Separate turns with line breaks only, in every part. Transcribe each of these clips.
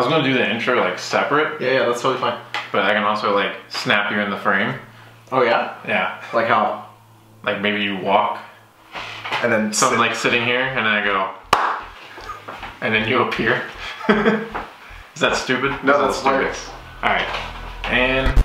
was gonna do the intro like separate.
Yeah, that's totally fine.
But I can also like snap you in the frame.
Oh yeah?
Yeah.
Like how?
Like maybe you walk.
And then
something like sitting here, and then I go, and then you appear. Is that stupid?
No, that's
hilarious. All right, and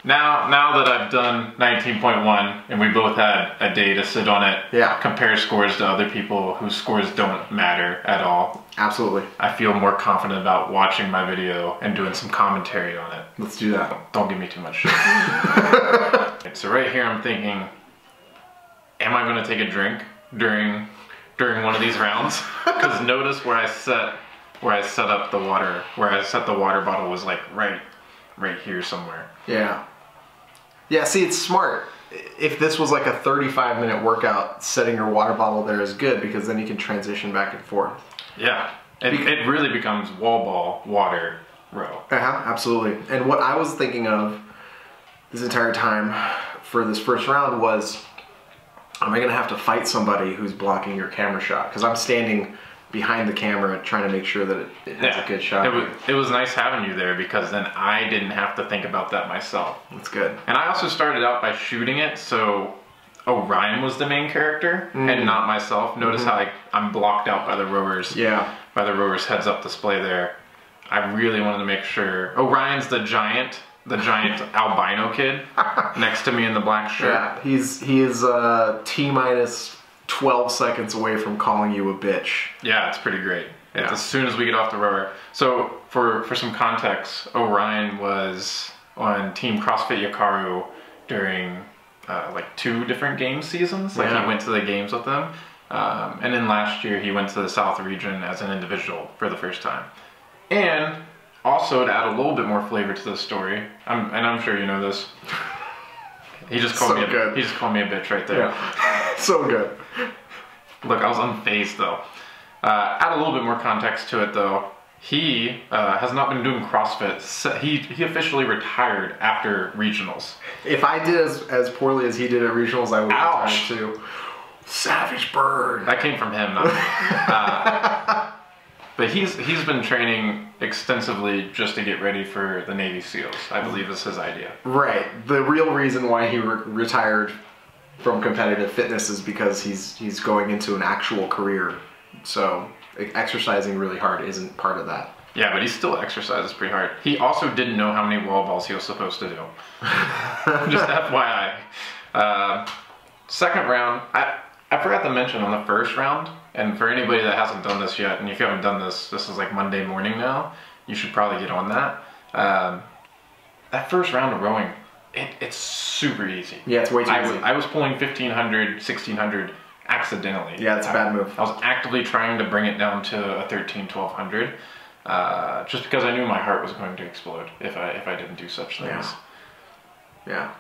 now that I've done 19.1, and we both had a day to sit on it,
yeah,
compare scores to other people whose scores don't matter at all.
Absolutely.
I feel more confident about watching my video and doing some commentary on it.
Let's do that.
Don't give me too much shit. So right here I'm thinking, am I going to take a drink during one of these rounds? Because notice where I set up the water, where I set the water bottle was like right here somewhere.
Yeah. Yeah, see, it's smart. If this was like a 35-minute workout, setting your water bottle there is good because then you can transition back and forth.
Yeah, it really becomes wall ball, water, row.
Absolutely. And what I was thinking of this entire time for this first round was, am I going to have to fight somebody who's blocking your camera shot? Because I'm standing behind the camera trying to make sure that it has a good shot.
It was nice having you there because then I didn't have to think about that myself.
That's good.
And I also started out by shooting it, so Orion was the main character and not myself. Notice how I'm blocked out by the rowers.
Yeah.
By the rowers heads up display there. I really wanted to make sure. Orion's the giant albino kid next to me in the black shirt.
Yeah, he is T-minus 12 seconds away from calling you a bitch.
Yeah, it's pretty great. Yeah. As soon as we get off the rower. So for some context, Orion was on Team CrossFit Yakaru during like 2 different game seasons. Like he went to the games with them. And then last year he went to the South region as an individual for the first time. And also to add a little bit more flavor to the story, I'm sure you know this. He just called me a bitch right there.
Yeah. So good.
Look, I was unfazed though. Add a little bit more context to it though. He has not been doing CrossFit. He officially retired after regionals.
If I did as poorly as he did at regionals, I would retire too. Savage bird.
That came from him, not me. But he's been training extensively just to get ready for the Navy SEALs. I believe is his idea.
Right. The real reason why he retired from competitive fitness is because he's going into an actual career. So exercising really hard isn't part of that.
Yeah, but he still exercises pretty hard. He also didn't know how many wall balls he was supposed to do. Just FYI. Second round, I forgot to mention on the first round, and for anybody that hasn't done this yet, and if you haven't done this, this is like Monday morning now, you should probably get on that. That first round of rowing, it's super easy.
Yeah, it's way too easy.
I was pulling 1500, 1600 accidentally.
Yeah, it's a bad move.
I was actively trying to bring it down to a 13, 1200, just because I knew my heart was going to explode if I didn't do such things.
Yeah.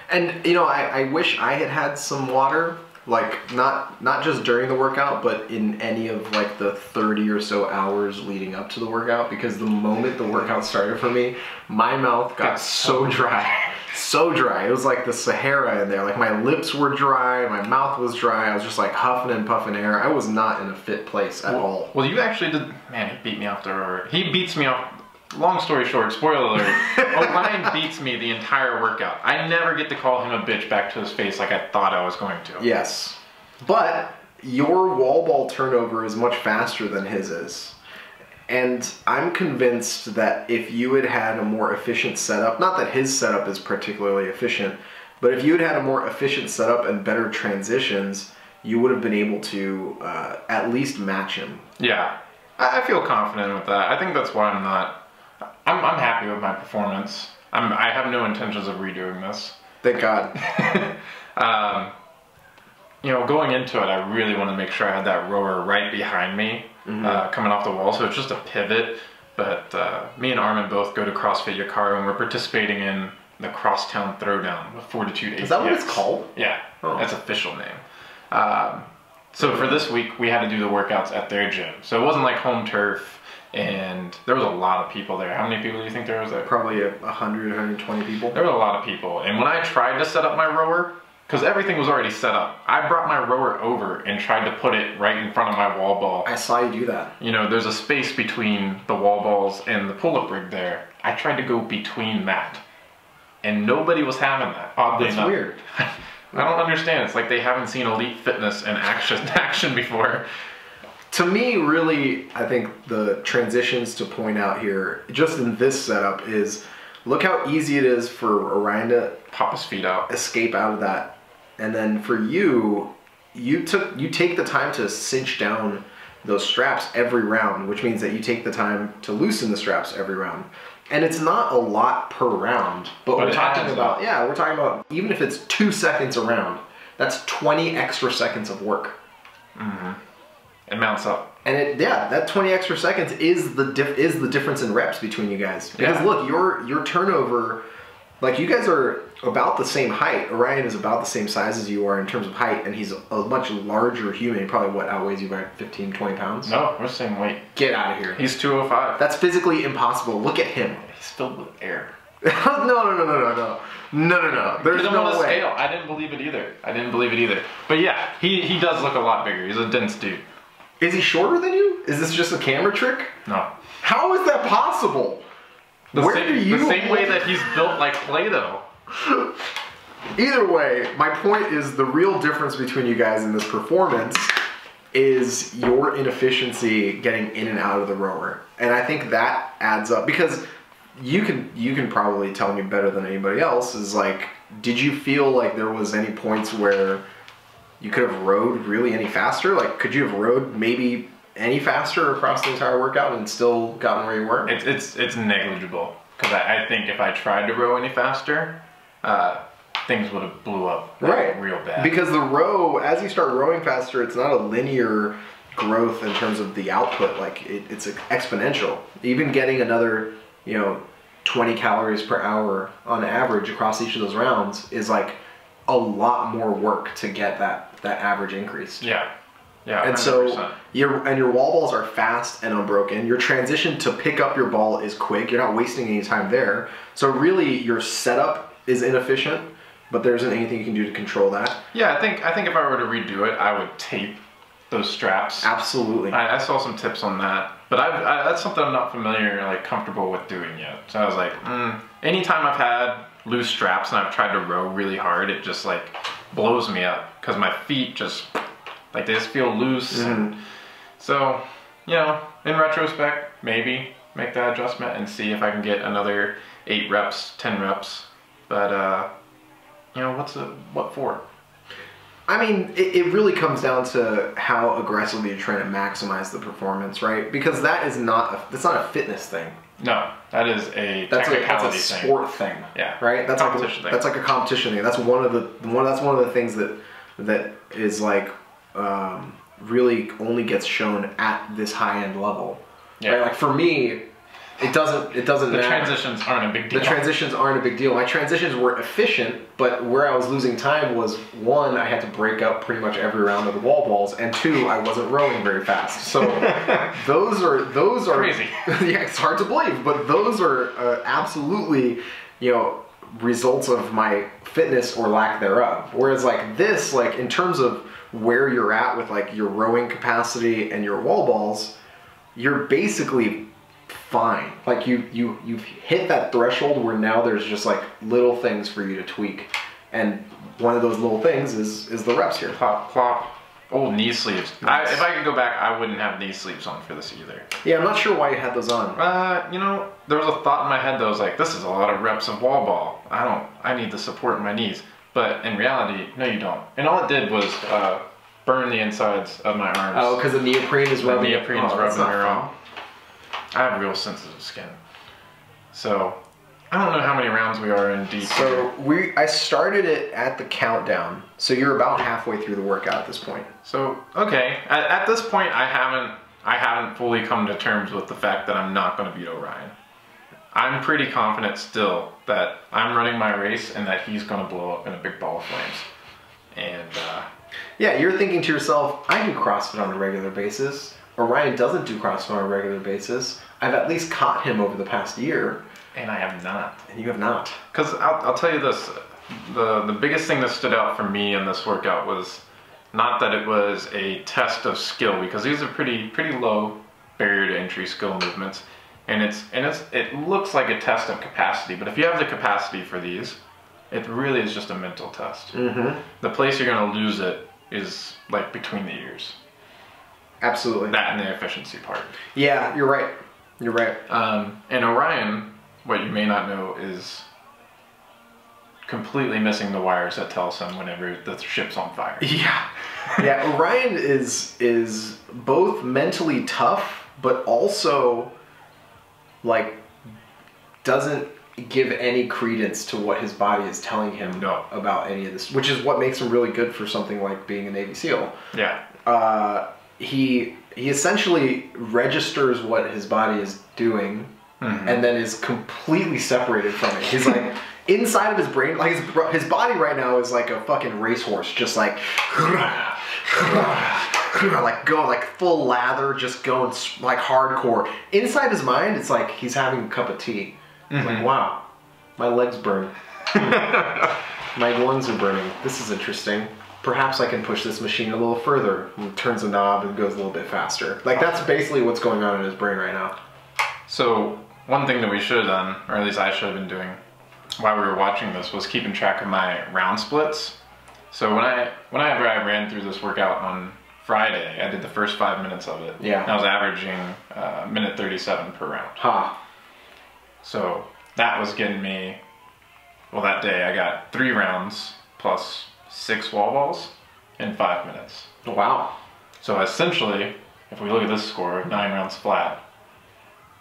And you know, I wish I had some water, like not just during the workout, but in any of like the 30 or so hours leading up to the workout, because the moment the workout started for me, my mouth got so dry. So dry. It was like the Sahara in there. Like my lips were dry, my mouth was dry. I was just like huffing and puffing air. I was not in a fit place at all.
Well, you actually did. Man, he beat me off the rower. He beats me off. Long story short, spoiler alert, Orion beats me the entire workout. I never get to call him a bitch back to his face like I thought I was going to.
Yes. But your wall ball turnover is much faster than his is. And I'm convinced that if you had had a more efficient setup, not that his setup is particularly efficient, but if you had had a more efficient setup and better transitions, you would have been able to at least match him. Yeah.
I feel confident with that. I think that's why I'm happy with my performance. I have no intentions of redoing this.
Thank God.
You know, going into it, I really want to make sure I had that rower right behind me, coming off the wall. So it's just a pivot. But me and Armen both go to CrossFit Yakaru, and we're participating in the Crosstown Throwdown with Fortitude ATX.
Is that what it's called?
Yeah, that's official name. So for this week, we had to do the workouts at their gym. So it wasn't like home turf, and there was a lot of people there. How many people do you think there was there?
Probably 100, 120 people.
There were a lot of people. And when I tried to set up my rower, because everything was already set up. I brought my rower over and tried to put it right in front of my wall ball.
I saw you do that.
You know, there's a space between the wall balls and the pull-up rig there. I tried to go between that, and nobody was having that, oddly enough.
That's weird.
I don't understand. It's like they haven't seen Elite Fitness in action before.
To me, really, I think the transitions to point out here, just in this setup, is look how easy it is for Orion to
pop his feet out,
escape out of that, and then for you, you take the time to cinch down those straps every round, which means that you take the time to loosen the straps every round. And it's not a lot per round, but we're talking about, we're talking about, even if it's 2 seconds a round, that's 20 extra seconds of work.
Mm-hmm. It mounts up.
And that 20 extra seconds is the difference in reps between you guys. Because look, your turnover, like you guys are about the same height. Orion is about the same size as you are in terms of height, and he's a much larger human. He probably, outweighs you by 15, 20 pounds?
No, we're the same weight.
Get out of here.
He's 205.
That's physically impossible. Look at him.
He's filled with air.
No. There's no way.
Scale. I didn't believe it either. But yeah, he does look a lot bigger. He's a dense dude.
Is he shorter than you? Is this just a camera trick?
No.
How is that possible?
The same way that he's built like Play-Doh.
Either way, my point is the real difference between you guys in this performance is your inefficiency getting in and out of the rower. And I think that adds up, because you can probably tell me better than anybody else, is like, did you feel like there was any points where you could have rowed really any faster? Like, could you have rowed maybe any faster across the entire workout and still gotten where you were?
It's negligible, because I think if I tried to row any faster, things would have blew up real bad. Because
the row, as you start rowing faster, it's not a linear growth in terms of the output. Like it's exponential. Even getting another 20 calories per hour on average across each of those rounds is like a lot more work to get that average increase.
Yeah,
and 100%. So your wall balls are fast and unbroken. Your transition to pick up your ball is quick. You're not wasting any time there. So really, your setup is inefficient, but there isn't anything you can do to control that.
Yeah, I think if I were to redo it, I would tape those straps.
Absolutely.
I saw some tips on that, but that's something I'm not familiar, comfortable with doing yet. So I was like, anytime I've had loose straps and I've tried to row really hard, it just blows me up, because my feet just they just feel loose. And so, in retrospect, maybe make that adjustment and see if I can get another 8 reps, 10 reps. But what for?
I mean, it really comes down to how aggressively you're trying to maximize the performance, right? Because that's not a fitness thing.
No, that is
that's a sport thing.
Yeah,
right. That's
competition thing.
That's like a competition thing. That's one of the things that is really only gets shown at this high end level. Yeah. Right? Like for me, it doesn't matter.
The transitions aren't a big deal.
The transitions aren't a big deal. My transitions were efficient, but where I was losing time was, 1, I had to break up pretty much every round of the wall balls, and 2, I wasn't rowing very fast. So those are
crazy.
Yeah, it's hard to believe, but those are absolutely results of my fitness or lack thereof. Whereas this, in terms of where you're at with your rowing capacity and your wall balls, you're basically fine. You've hit that threshold where now there's just little things for you to tweak, and one of those little things is the reps here.
Plop, plop. Oh, knee sleeves. If I could go back, I wouldn't have knee sleeves on for this either.
Yeah, I'm not sure why you had those on.
There was a thought in my head that was this is a lot of reps of wall ball. I need the support in my knees. But in reality, no, you don't. And all it did was burn the insides of my arms.
Oh, because the neoprene is rubbing.
The neoprene is rubbing your arm. I have real sensitive skin. So, I don't know how many rounds we are in deep.
So, I started it at the countdown. So you're about halfway through the workout at this point.
So, okay. At this point, I haven't fully come to terms with the fact that I'm not going to beat Orion. I'm pretty confident still that I'm running my race and that he's going to blow up in a big ball of flames. And,
yeah, you're thinking to yourself, I do CrossFit on a regular basis. Orion doesn't do CrossFit on a regular basis. I've at least caught him over the past year.
And I have not.
And you have not.
Because I'll tell you this, the biggest thing that stood out for me in this workout was not that it was a test of skill, because these are pretty low barrier to entry skill movements, and it looks like a test of capacity. But if you have the capacity for these, it really is just a mental test.
Mm-hmm.
The place you're going to lose it is like between the ears.
Absolutely.
That and the efficiency part.
Yeah, you're right. You're right.
And Orion, what you may not know, is completely missing the wires that tells him whenever the ship's on fire.
Yeah. Yeah, Orion is both mentally tough, but also like doesn't give any credence to what his body is telling him about any of this, which is what makes him really good for something like being a Navy SEAL.
Yeah.
He essentially registers what his body is doing, and then is completely separated from it. He's like inside of his brain, like his body right now is like a fucking racehorse, just like going like full lather, just going like hardcore. Inside his mind, it's like he's having a cup of tea. Like, wow, my legs burn. My lungs are burning. This is interesting. Perhaps I can push this machine a little further. And turns a knob and goes a little bit faster. Like, that's basically what's going on in his brain right now.
So one thing that we should have done, or at least I should have been doing while we were watching this, was keeping track of my round splits. So whenever I ran through this workout on Friday, I did the first 5 minutes of it.
Yeah.
And I was averaging minute 37 per round.
Ha.
So that was getting me, well, that day I got 3 rounds plus 6 wall balls in 5 minutes.
Wow.
So essentially, if we look at this score, 9 rounds flat,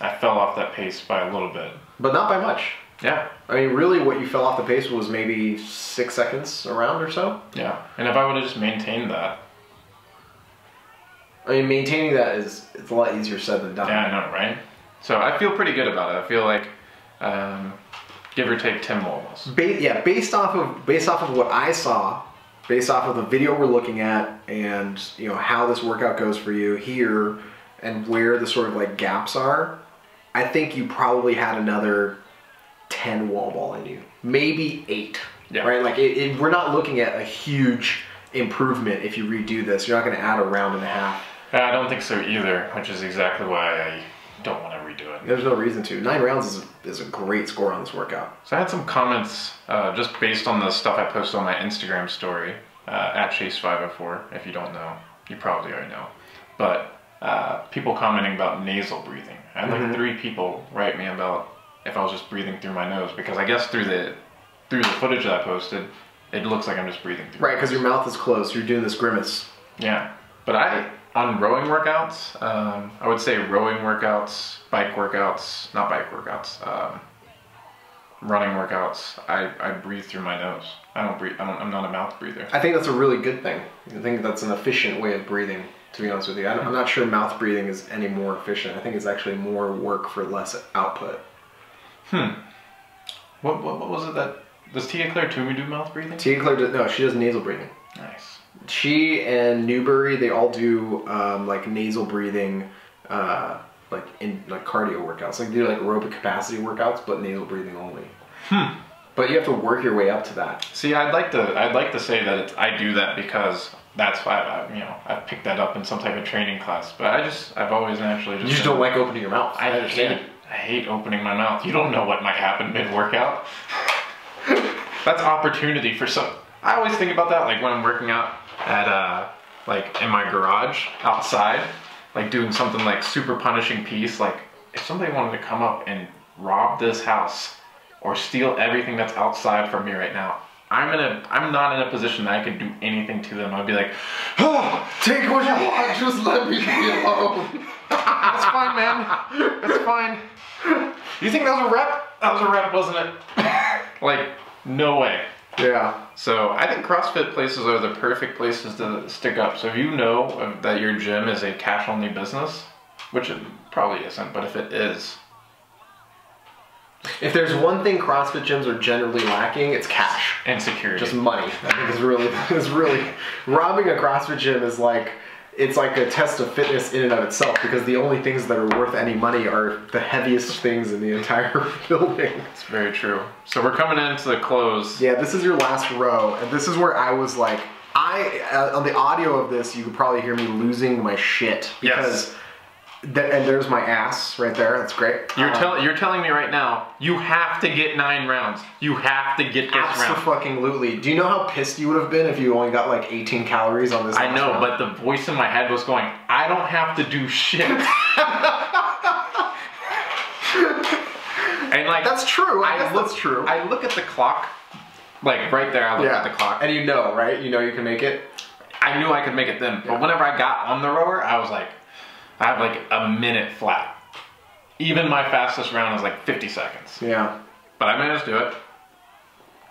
I fell off that pace by a little bit.
But not by much.
Yeah.
I mean, really what you fell off the pace was maybe 6 seconds a round or so?
Yeah. And if I would have just maintained that.
I mean, maintaining that it's a lot easier said than done.
Yeah, I know, right? So I feel pretty good about it. I feel like give or take 10 wall balls.
Based off of what I saw, based off of the video we're looking at, and you know how this workout goes for you here, and where the sort of like gaps are, I think you probably had another 10 wall ball in you, maybe 8.
Yeah.
Right? Like we're not looking at a huge improvement if you redo this. You're not going to add a round and a half.
I don't think so either, which is exactly why I don't want to redo it.
There's no reason to. 9 rounds is a great score on this workout.
So I had some comments just based on the stuff I posted on my Instagram story, at Chase504. If you don't know, you probably already know. But people commenting about nasal breathing. I had like 3 people write me about if I was just breathing through my nose, because I guess through the footage that I posted, it looks like I'm just breathing through.
Right, because your mouth is closed. You're doing this grimace.
Yeah, but on rowing workouts, I would say rowing workouts, bike workouts, not bike workouts, running workouts, I breathe through my nose. I'm not a mouth breather.
I think that's a really good thing. I think that's an efficient way of breathing, to be honest with you. I'm not sure mouth breathing is any more efficient. I think it's actually more work for less output.
What was it that, does Tia Claire Toomey do mouth breathing?
Tia Claire, no, she does nasal breathing.
Nice.
She and Newbury, they all do like nasal breathing, like in like cardio workouts. Like they do like aerobic capacity workouts, but nasal breathing only. But you have to work your way up to that.
See, I'd like to say that I do that because that's why I've picked that up in some type of training class. But I've always naturally just.
You just don't like opening your mouth. I understand.
I hate opening my mouth. You don't know what might happen mid-workout. That's opportunity for some. I always think about that, like when I'm working out at like in my garage outside, like doing something like super punishing piece. Like if somebody wanted to come up and rob this house or steal everything that's outside from me right now, I'm not in a position that I can do anything to them. I'd be like, oh, take what you want, just let me be alone. That's fine, man. That's fine. You think that was a rep? That was a rep, wasn't it? Like, no way.
Yeah.
So I think CrossFit places are the perfect places to stick up. So if you know that your gym is a cash-only business, which it probably isn't, but if it is.
If there's one thing CrossFit gyms are generally lacking, it's cash.
And security.
Just money. I think is really robbing a CrossFit gym is like it's like a test of fitness in and of itself, because the only things that are worth any money are the heaviest things in the entire building.
It's very true. So we're coming into the close.
Yeah, this is your last row, and this is where I was like, on the audio of this, you could probably hear me losing my shit, because and there's my ass right there. That's great.
You're telling me right now, you have to get 9 rounds. You have to get this round.
Absolutely. Do you know how pissed you would have been if you only got like 18 calories on this?
I know, but the voice in my head was going, I don't have to do shit. And like,
that's true. I guess that's true.
I look at the clock, like right there. I look at the clock,
and you know, right? You know you can make it.
I knew I could make it then, but whenever I got on the rower, I was like, I have like a minute flat. Even my fastest round is like 50 seconds.
Yeah.
But I managed to do it.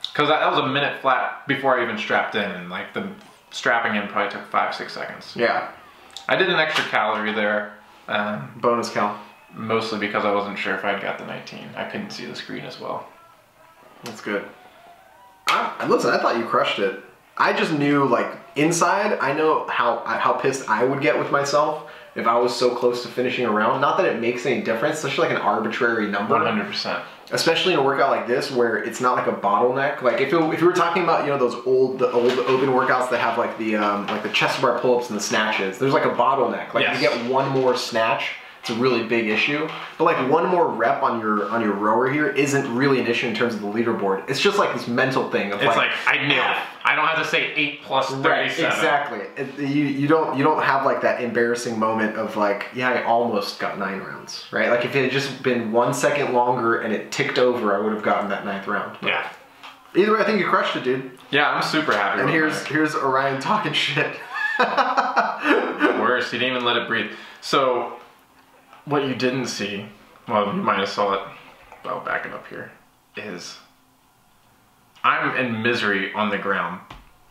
Because that was a minute flat before I even strapped in, and like the strapping in probably took 5-6 seconds.
Yeah.
I did an extra calorie there.
Bonus cal.
Mostly because I wasn't sure if I'd got the 19. I couldn't see the screen as well.
That's good. Listen, I thought you crushed it. I just knew, like, inside, I know how pissed I would get with myself if I was so close to finishing a round. Not that it makes any difference, it's such like an arbitrary number.
100%.
Especially in a workout like this where it's not like a bottleneck. Like if you were talking about, you know, the old open workouts that have like the chest bar pull-ups and the snatches, there's like a bottleneck. Like if you get one more snatch, it's a really big issue. But like one more rep on your rower here isn't really an issue in terms of the leaderboard. It's just like this mental thing of
it's like I nailed it. I don't have to say 8 plus 37.
Right, exactly. You don't have like that embarrassing moment of like, yeah, I almost got 9 rounds, right? Like if it had just been 1 second longer and it ticked over, I would have gotten that 9th round. But
yeah.
Either way, I think you crushed it, dude.
Yeah, I'm super happy.
And here's Orion talking shit.
Worse, he didn't even let it breathe. So. What you didn't see, well, you might have saw it, but I'll back it up here, is I'm in misery on the ground.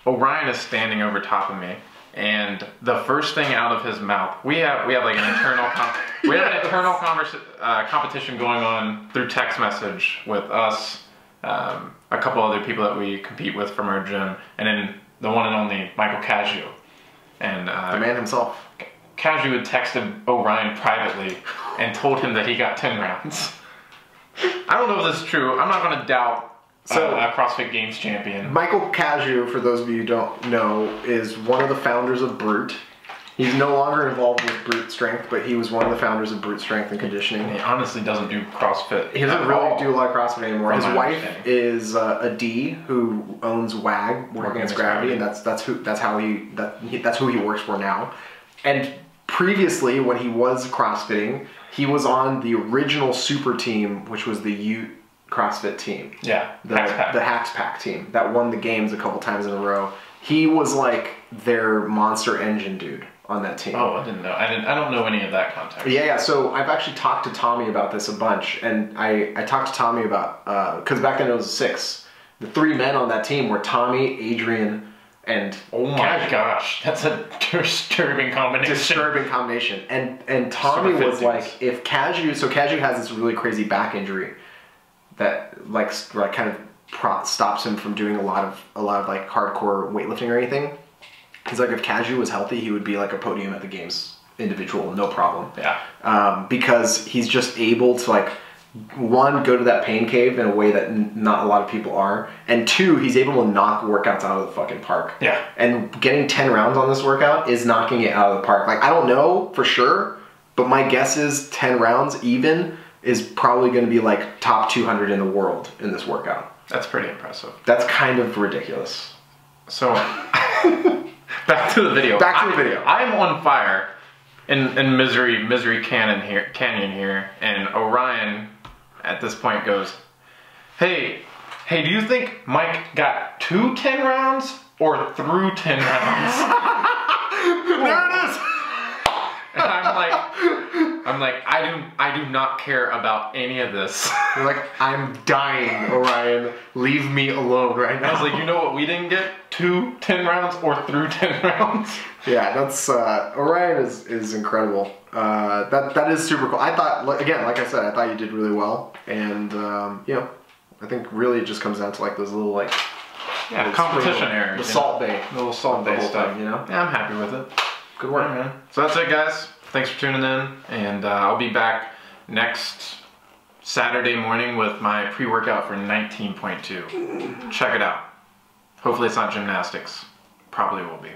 Orion is standing over top of me, and the first thing out of his mouth, we have like an internal competition going on through text message with us, a couple other people that we compete with from our gym, and then the one and only Michael Cascio. And
the man himself.
Cashew had texted Orion privately and told him that he got 10 rounds. I don't know if this is true. I'm not going to doubt a CrossFit Games champion.
Michael Cashew, for those of you who don't know, is one of the founders of Brute. He's no longer involved with Brute Strength, but he was one of the founders of Brute Strength and Conditioning.
He honestly doesn't do CrossFit.
He doesn't really do a lot of CrossFit anymore. His wife is a D who owns WAG, Working Against Gravity, and that's who he works for now. And previously, when he was CrossFitting, he was on the original super team, which was the Ute CrossFit team.
Yeah,
the Hacks Pack team that won the games a couple times in a row. He was like their Monster Engine dude on that team.
Oh, I didn't know. I don't know any of that context.
Yeah. So I've actually talked to Tommy about this a bunch, and I talked to Tommy about because back then it was 6. The 3 men on that team were Tommy, Adrian, and
oh my gosh, that's a disturbing combination.
And Tommy was like, if Cashew, so Cashew has this really crazy back injury that like kind of stops him from doing a lot of like hardcore weightlifting or anything. He's like, if Cashew was healthy, he would be like a podium at the games individual, no problem.
Yeah.
Because he's just able to like, 1, go to that pain cave in a way that not a lot of people are, and 2, he's able to knock workouts out of the fucking park.
Yeah.
And getting 10 rounds on this workout is knocking it out of the park. Like, I don't know for sure, but my guess is 10 rounds even is probably going to be like top 200 in the world in this workout.
That's pretty impressive.
That's kind of ridiculous.
So, back to the video. I'm on fire in misery canyon here, and Orion at this point goes, hey, do you think Mike got 2 10 rounds or through 10 rounds?
There it is.
And I'm like, I do not care about any of this.
You're like, I'm dying, Orion. Leave me alone right now.
I was like, you know what we didn't get? 2 10 rounds or through 10 rounds?
Yeah, that's Orion is incredible. That is super cool. I thought, again, like I said, I thought you did really well, and you know, I think really it just comes down to like those little
competition errors,
the Salt Bay,
little Salt Bay stuff.
Thing, you know.
Yeah, I'm happy with it.
Good work,
man. So that's it, guys. Thanks for tuning in, and I'll be back next Saturday morning with my pre-workout for 19.2. Check it out. Hopefully it's not gymnastics. Probably will be.